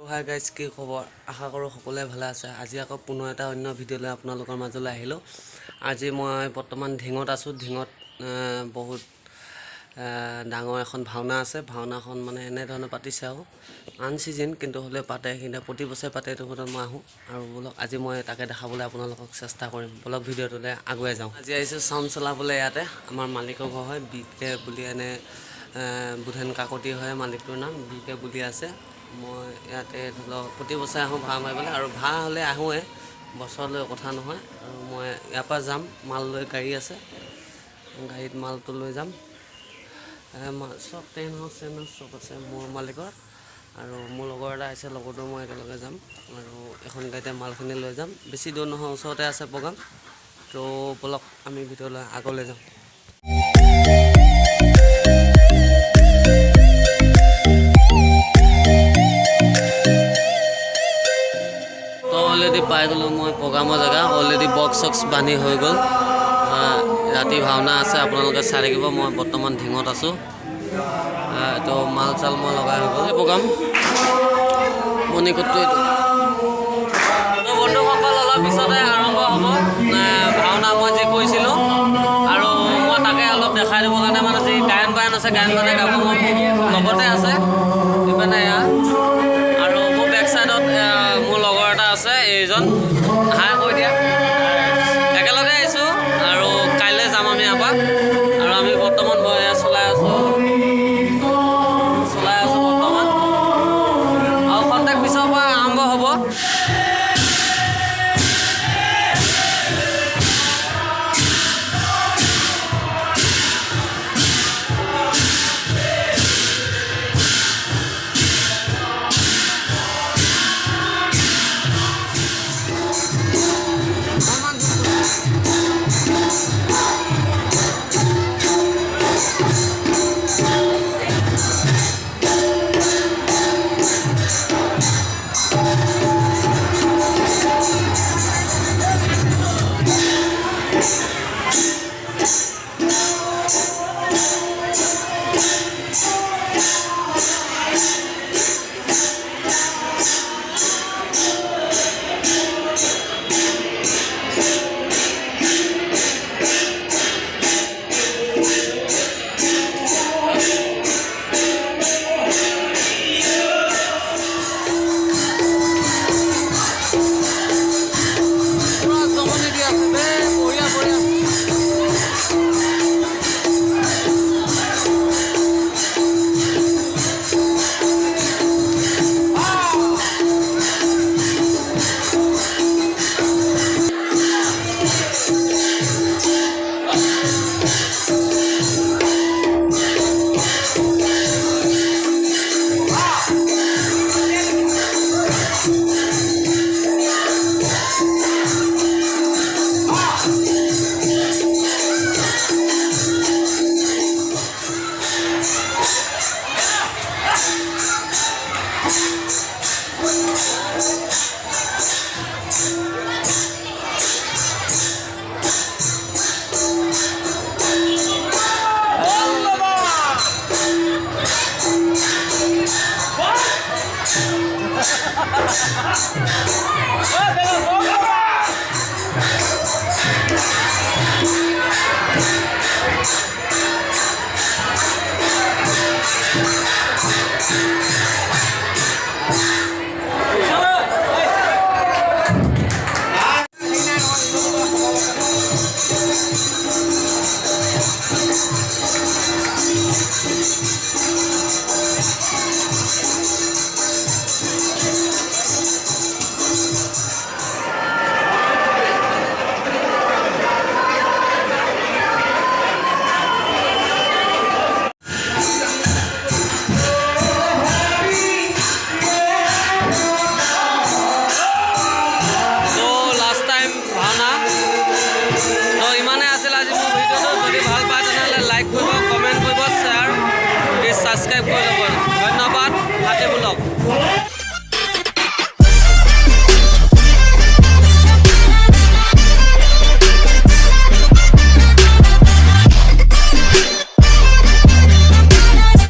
Hi guys, কি খবৰ? আশা কৰোঁ সকলোৱে ভালে আছে। আজি আকৌ পুনৰ এটা অন্য ভিডিঅ'লৈ আপোনালোকৰ মাজলৈ আহিলোঁ। আজি মই বৰ্তমান ঢিঙত আছোঁ। ঢিঙত বহুত ডাঙৰ এখন ভাওনা আছে। ভাওনাখন মানে এনেধৰণে পাতিছে আৰু আনচিজন, কিন্তু হ'লেও পাতে, কিন্তু প্ৰতি বছৰে পাতে। এইটো কথাত মই আহোঁ আৰু বলক আজি মই তাকে দেখাবলৈ আপোনালোকক চেষ্টা কৰিম। বলক ভিডিঅ'টোলৈ আগুৱাই যাওঁ। আজি আহিছোঁ চাউণ্ড চলাবলৈ। ইয়াতে আমাৰ মালিকৰ ঘৰ হয়, BK বুলি এনে বুধেন কাকতি হয় মালিকটোৰ নাম, BK বুলি আছে। মই ইয়াতে ধৰি লওক প্ৰতি বছৰে আহোঁ ভাড়া মাৰিবলৈ, আৰু ভাড়া হ'লে আহোঁৱে, বছৰলৈ কথা নহয়। আৰু মই ইয়াৰ পৰা যাম, মাল লৈ গাড়ী আছে, গাড়ীত মালটো লৈ যাম। চব টেণ্ট হাউচ চব আছে মোৰ মালিকৰ, আৰু মোৰ লগৰ এটা আছে, লগৰটো মই একেলগে যাম। আৰু এখন গাড়ীতে মালখিনি লৈ যাম। বেছি দূৰ নহয়, ওচৰতে আছে প্ৰগ্ৰাম। তো বলক আমি ভিতৰলৈ আগলৈ যাওঁ। অলৰেডি পাই গ'লোঁ মই প্ৰগ্ৰামৰ জেগা। অলৰেডি বক্স চক্স বান্ধি হৈ গ'ল। ৰাতি ভাওনা আছে, আপোনালোকে চাই থাকিব। মই বৰ্তমান ঢিঙত আছোঁ। তো মাল চাল মই লগাই হৈ গ'ল। প্ৰগ্ৰাম মণিকোটটো এইটো। তো বন্ধুসকল, অলপ পিছতে আৰম্ভ হ'ব ভাওনা মই যি কৈছিলোঁ, আৰু মই তাকে অলপ দেখাই দিবৰ কাৰণে মানে যি গায়ন বায়ন আছে, গায়ন বায়নে গাব মই লগতে আছে ইপিনে এয়া। আৰু মোৰ বেক চাইডত মোৰ লগৰ এটা আছে, এইজন হাই কৈ দিয়া। একেলগে আহিছোঁ আৰু কাইলৈ যাম আমি ইয়াৰ পৰা। আৰু আমি বৰ্তমান চলাই আছোঁ বৰ্তমান, আৰু খন্তেক পিছৰ পৰা আৰম্ভ হ'ব। সাবস্ক্ৰাইব কৰে দেবেন। ধন্যবাদ। হাতে ব্লগ।